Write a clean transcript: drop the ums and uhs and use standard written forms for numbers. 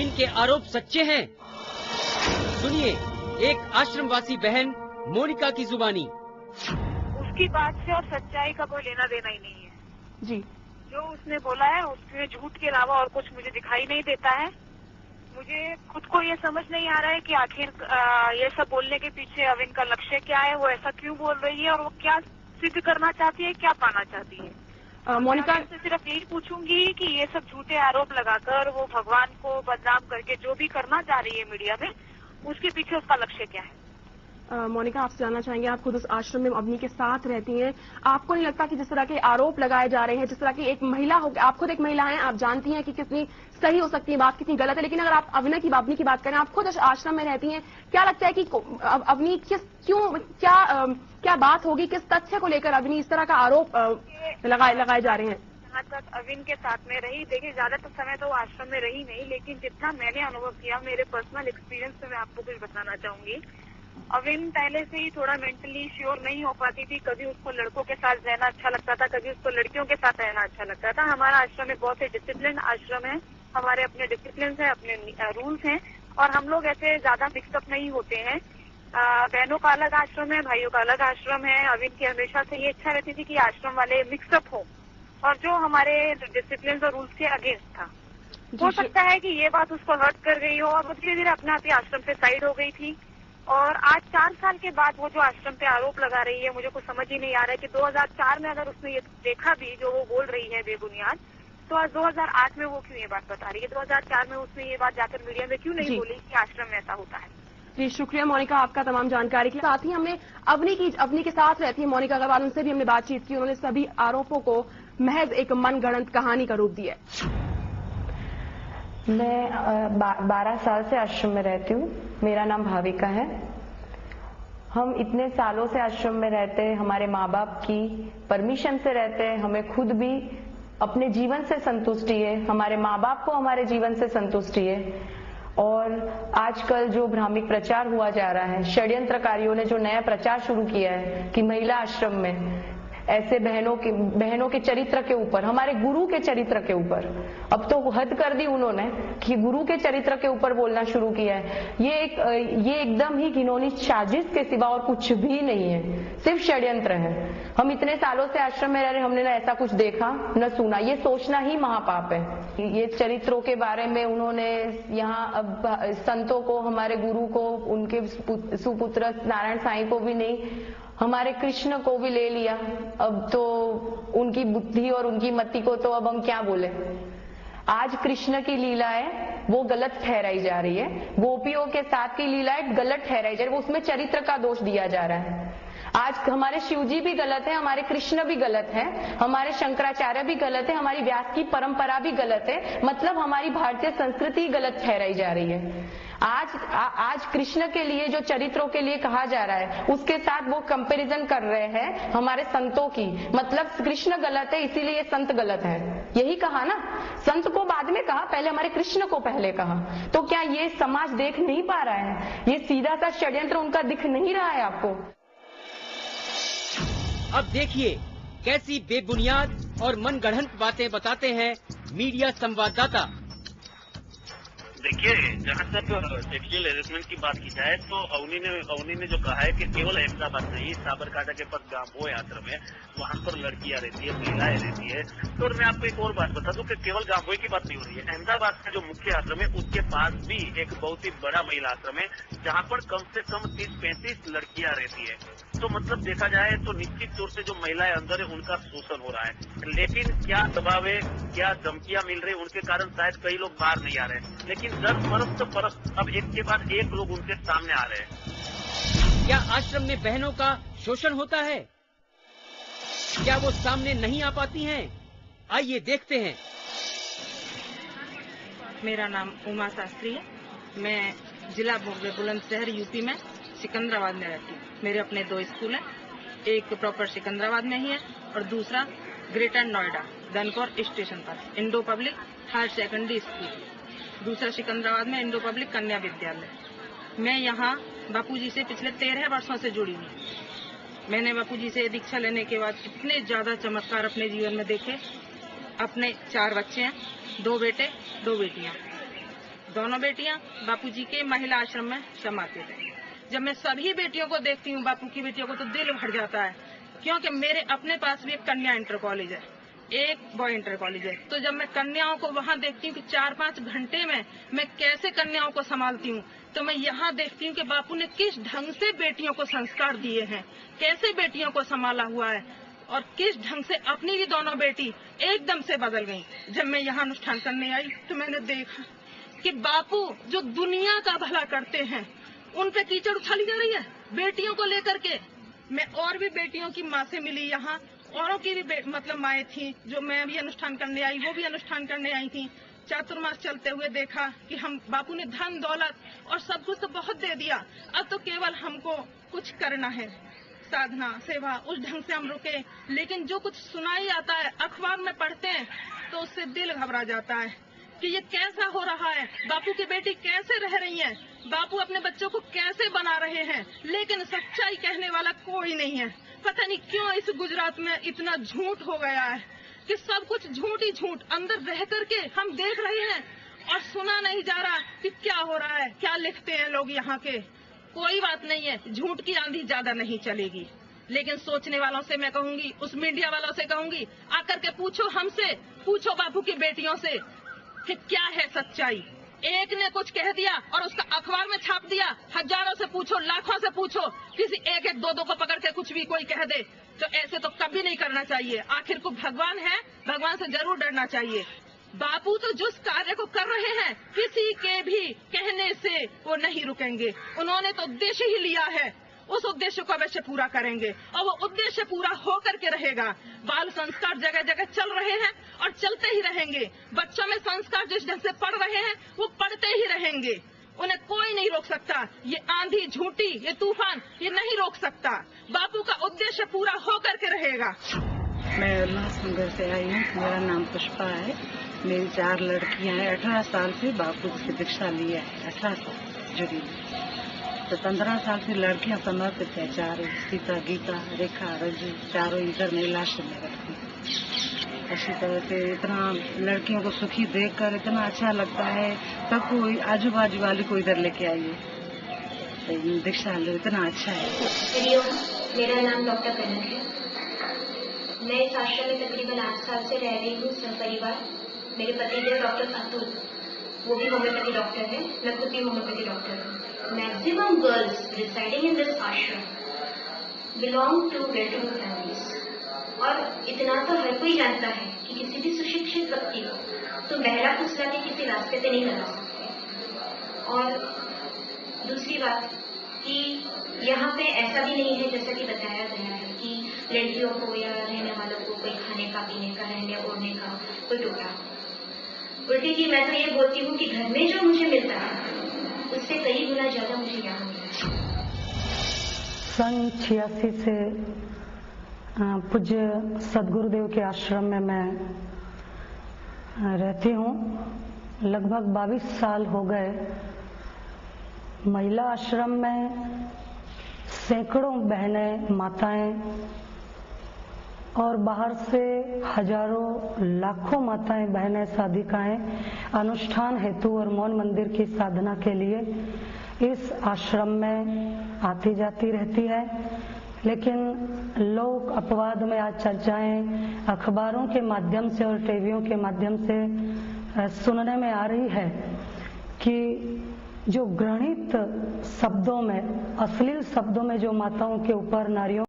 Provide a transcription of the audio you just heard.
अविन के आरोप सच्चे हैं? सुनिए एक आश्रमवासी बहन मोनिका की जुबानी। उसकी बात से और सच्चाई का कोई लेना देना ही नहीं है जी। जो उसने बोला है उसके झूठ के अलावा और कुछ मुझे दिखाई नहीं देता है। मुझे खुद को ये समझ नहीं आ रहा है कि आखिर ये सब बोलने के पीछे अविन का लक्ष्य क्या है, वो ऐसा क्यों बोल रही है और वो क्या सिद्ध करना चाहती है, क्या पाना चाहती है। मोनिका से सिर्फ यही पूछूंगी कि ये सब झूठे आरोप लगाकर वो भगवान को बदनाम करके जो भी करना चाह रही है मीडिया में, उसके पीछे उसका लक्ष्य क्या है। मोनिका, आपसे जानना चाहेंगे, आप खुद उस आश्रम में अवनी के साथ रहती हैं, आपको नहीं लगता कि जिस तरह के आरोप लगाए जा रहे हैं, जिस तरह की एक महिला हो, आप खुद एक महिला हैं, आप जानती हैं कि कितनी सही हो सकती है बात, कितनी गलत है, लेकिन अगर आप अवनी की बात करें, आप खुद उस आश्रम में रहती हैं, क्या लगता है कि अवनी क्या बात होगी, किस तथ्य को लेकर अवनी इस तरह का आरोप लगाए जा रहे हैं? जहाँ तक अविन के साथ में रही, देखिए ज्यादातर समय तो आश्रम में रही नहीं, लेकिन जितना मैंने अनुभव किया मेरे पर्सनल एक्सपीरियंस से मैं आपको कुछ बताना चाहूंगी। अविन पहले से ही थोड़ा मेंटली श्योर नहीं हो पाती थी। कभी उसको लड़कों के साथ रहना अच्छा लगता था, कभी उसको लड़कियों के साथ रहना अच्छा लगता था। हमारा आश्रम में बहुत ही डिसिप्लिन आश्रम है, हमारे अपने डिसिप्लिन है, अपने रूल्स हैं और हम लोग ऐसे ज्यादा मिक्सअप नहीं होते हैं। बहनों का अलग आश्रम है, भाइयों का अलग आश्रम है। अविन की हमेशा से ये इच्छा रहती थी कि आश्रम वाले मिक्सअप हो और जो हमारे डिसिप्लिन और रूल्स के अगेंस्ट था। हो सकता है कि ये बात उसको हर्ट कर गई हो और वो धीरे धीरे अपने आप ही आश्रम से साइड हो गई थी। और आज 4 साल के बाद वो जो आश्रम पे आरोप लगा रही है, मुझे कुछ समझ ही नहीं आ रहा है कि 2004 में अगर उसने ये देखा भी जो वो बोल रही है बेबुनियाद, तो आज 2008 में वो क्यों ये बात बता रही है? 2004 में उसने ये बात जाकर मीडिया में क्यों नहीं बोली कि आश्रम में ऐसा होता है? जी, शुक्रिया मोनिका आपका तमाम जानकारी के लिए। साथ ही हमने अवनी के साथ रहती है मोनिका अग्रवाल, उनसे भी हमने बातचीत की। उन्होंने सभी आरोपों को महज एक मनगढ़ंत कहानी का रूप दिया। मैं 12 साल से आश्रम में रहती हूँ। मेरा नाम भाविका है। हम इतने सालों से आश्रम में रहते हैं, हमारे माँ बाप की परमिशन से रहते हैं, हमें खुद भी अपने जीवन से संतुष्टि है, हमारे माँ बाप को हमारे जीवन से संतुष्टि है। और आजकल जो भ्रामिक प्रचार हुआ जा रहा है, षड्यंत्रकारियों ने जो नया प्रचार शुरू किया है कि महिला आश्रम में ऐसे बहनों के चरित्र के ऊपर, हमारे गुरु के चरित्र के ऊपर, अब तो हद कर दी उन्होंने कि गुरु के चरित्र के ऊपर बोलना शुरू किया है। ये एकदम ही घिनौनी साजिश के सिवा और कुछ भी नहीं है, सिर्फ षड्यंत्र है। हम इतने सालों से आश्रम में रह रहे, हमने ना ऐसा कुछ देखा न सुना। ये सोचना ही महापाप है। ये चरित्रों के बारे में उन्होंने यहाँ अब संतों को, हमारे गुरु को, उनके सुपुत्र नारायण साईं को भी नहीं, हमारे कृष्ण को भी ले लिया। अब तो उनकी बुद्धि और उनकी मति को तो अब हम क्या बोले। आज कृष्ण की लीलाएं वो गलत ठहराई जा रही है, गोपियों के साथ की लीलाएं गलत ठहराई जा रही है, उसमें चरित्र का दोष दिया जा रहा है। आज हमारे शिवजी भी गलत है, हमारे कृष्ण भी गलत है, हमारे शंकराचार्य भी गलत है, हमारी व्यास की परंपरा भी गलत है। मतलब हमारी भारतीय संस्कृति गलत ठहराई जा रही है। आज कृष्ण के लिए जो चरित्रों के लिए कहा जा रहा है, उसके साथ वो कंपैरिजन कर रहे हैं हमारे संतों की। मतलब कृष्ण गलत है इसीलिए ये संत गलत है, यही कहा ना। संत को बाद में कहा, पहले हमारे कृष्ण को पहले कहा। तो क्या ये समाज देख नहीं पा रहा है? ये सीधा सा षड्यंत्र उनका दिख नहीं रहा है आपको? अब देखिए कैसी बेबुनियाद और मनगढ़ंत बातें बताते हैं मीडिया संवाददाता। देखिए, जहाँ तक सेक्सुअल हेरेसमेंट की बात की जाए तो अवनी ने जो कहा है कि केवल अहमदाबाद नहीं, साबरकांठा के पास गांवों आश्रम है, वहाँ पर लड़कियां रहती है, महिलाएं रहती है। तो मैं आपको एक और बात बता दूं कि केवल गांवों की बात नहीं हो रही है। अहमदाबाद का जो मुख्य आश्रम है उसके पास भी एक बहुत ही बड़ा महिला आश्रम है, जहाँ पर कम से कम 30-35 लड़कियां रहती है। तो मतलब देखा जाए तो निश्चित तौर से जो महिलाएं अंदर है उनका शोषण हो रहा है। लेकिन क्या दबाव है, क्या धमकियां मिल रही है, उनके कारण शायद कई लोग बाहर नहीं आ रहे हैं। लेकिन 10 परस अब एक के बाद एक लोग उनके सामने आ रहे हैं। क्या आश्रम में बहनों का शोषण होता है? क्या वो सामने नहीं आ पाती हैं? आइए देखते हैं। मेरा नाम उमा शास्त्री है। मैं जिला बुलंदशहर यूपी में सिकंदराबाद में रहती हूँ। मेरे अपने 2 स्कूल हैं, एक प्रॉपर सिकंदराबाद में ही है और दूसरा ग्रेटर नोएडा धनकौर स्टेशन पर Indo Public Higher Secondary School, दूसरा सिकंदराबाद में इंडो पब्लिक कन्या विद्यालय। मैं यहाँ बापूजी से पिछले 13 वर्षों से जुड़ी हुई। मैंने बापूजी से दीक्षा लेने के बाद इतने ज्यादा चमत्कार अपने जीवन में देखे। अपने 4 बच्चे हैं, 2 बेटे 2 बेटियां। दोनों बेटियां बापूजी के महिला आश्रम में समाते थे। जब मैं सभी बेटियों को देखती हूँ, बापू की बेटियों को, तो दिल भर जाता है, क्योंकि मेरे अपने पास भी एक कन्या इंटर कॉलेज है, एक बॉय इंटर कॉलेज है। तो जब मैं कन्याओं को वहाँ देखती हूँ कि 4-5 घंटे में मैं कैसे कन्याओं को संभालती हूँ, तो मैं यहाँ देखती हूँ कि बापू ने किस ढंग से बेटियों को संस्कार दिए हैं, कैसे बेटियों को संभाला हुआ है, और किस ढंग से अपनी भी दोनों बेटी एकदम से बदल गई। जब मैं यहाँ अनुष्ठान करने आई तो मैंने देखा कि बापू जो दुनिया का भला करते हैं, उन पे कीचड़ उछाली जा रही है बेटियों को लेकर के। मैं और भी बेटियों की माँ से मिली, यहाँ औरों की भी मतलब माएँ थी, जो मैं भी अनुष्ठान करने आई, वो भी अनुष्ठान करने आई थी। चातुर्मास चलते हुए देखा कि हम बापू ने धन दौलत और सब कुछ तो बहुत दे दिया, अब तो केवल हमको कुछ करना है, साधना सेवा, उस ढंग से हम रुके। लेकिन जो कुछ सुनाई आता है, अखबार में पढ़ते हैं, तो उससे दिल घबरा जाता है कि ये कैसा हो रहा है, बापू की बेटी कैसे रह रही है, बापू अपने बच्चों को कैसे बना रहे हैं, लेकिन सच्चाई कहने वाला कोई नहीं है। पता नहीं क्यों इस गुजरात में इतना झूठ हो गया है कि सब कुछ झूठ ही झूठ, अंदर रह करके हम देख रहे हैं और सुना नहीं जा रहा कि क्या हो रहा है, क्या लिखते हैं लोग यहाँ के। कोई बात नहीं है, झूठ की आंधी ज्यादा नहीं चलेगी, लेकिन सोचने वालों से मैं कहूंगी, उस मीडिया वालों से कहूंगी, आकर के पूछो हमसे, पूछो बापू की बेटियों से कि क्या है सच्चाई। एक ने कुछ कह दिया और उसका अखबार में छाप दिया, हजारों से पूछो, लाखों से पूछो, किसी एक एक दो को पकड़ के कुछ भी कोई कह दे, तो ऐसे तो कभी नहीं करना चाहिए। आखिर को भगवान है, भगवान से जरूर डरना चाहिए। बापू तो जिस कार्य को कर रहे हैं, किसी के भी कहने से वो नहीं रुकेंगे। उन्होंने तो उद्देश्य ही लिया है, उस उद्देश्य को अवश्य पूरा करेंगे और वो उद्देश्य पूरा होकर के रहेगा। बाल संस्कार जगह जगह चल रहे हैं और चलते ही रहेंगे। बच्चों में संस्कार जिस ढंग से पढ़ रहे हैं, वो पढ़ते ही रहेंगे, उन्हें कोई नहीं रोक सकता। ये आंधी झूठी, ये तूफान, ये नहीं रोक सकता। बापू का उद्देश्य पूरा होकर के रहेगा। मैं उल्लासनगर से आई हूँ, मेरा नाम पुष्पा है, मेरी 4 लड़कियां हैं। 18 साल से बापू से दीक्षा लिया है, 18 साल जुड़ी, तो 15 साल से लड़कियां समर्पित है, 4 सीता, गीता, रेखा, रजू, 4 इंटर महिला आश्रम में रहती हैं। अच्छी तरह से इतना लड़कियों को सुखी देखकर इतना अच्छा लगता है। सबको आजू बाजू वाले को इधर लेके आइए, तो दीक्षा लो, इतना अच्छा है। मेरा नाम डॉक्टर कनक है। मैं इस आश्रम में तकरीबन 8 साल से रह रही हूँ परिवार। मेरे पति देव डॉक्टर अतुल, वो भी होम्योपैथी डॉक्टर है, मैं खुद भी होम्योपैथी डॉक्टर हूँ। Maximum girls residing in this ashram belong to well to do families, और इतना तो हर कोई जानता है कि किसी भी सुशिक्षित व्यक्ति को तो महिला फुसला के किसी रास्ते पे नहीं लगा सकते। और दूसरी बात कि यहाँ पे ऐसा भी नहीं है, जैसा कि बताया गया है, कि लड़कियों को या रहने वालों को कोई खाने का, पीने का, रहने ओढ़ने का कोई टुकड़ा। उल्टी की मैं तो ये बोलती हूँ कि घर में जो मुझे मिलता है उससे कई गुना ज्यादा मुझे यहाँ मिला है। सन 86 से पूज्य सदगुरुदेव के आश्रम में मैं रहती हूँ। लगभग 22 साल हो गए। महिला आश्रम में सैकड़ों बहनें, माताएं और बाहर से हजारों लाखों माताएं, बहनें, साधिकाएं अनुष्ठान हेतु और मौन मंदिर की साधना के लिए इस आश्रम में आती जाती रहती है। लेकिन लोक अपवाद में आज चर्चाएं अखबारों के माध्यम से और टीवियों के माध्यम से सुनने में आ रही है कि जो घृणित शब्दों में, अश्लील शब्दों में जो माताओं के ऊपर, नारियों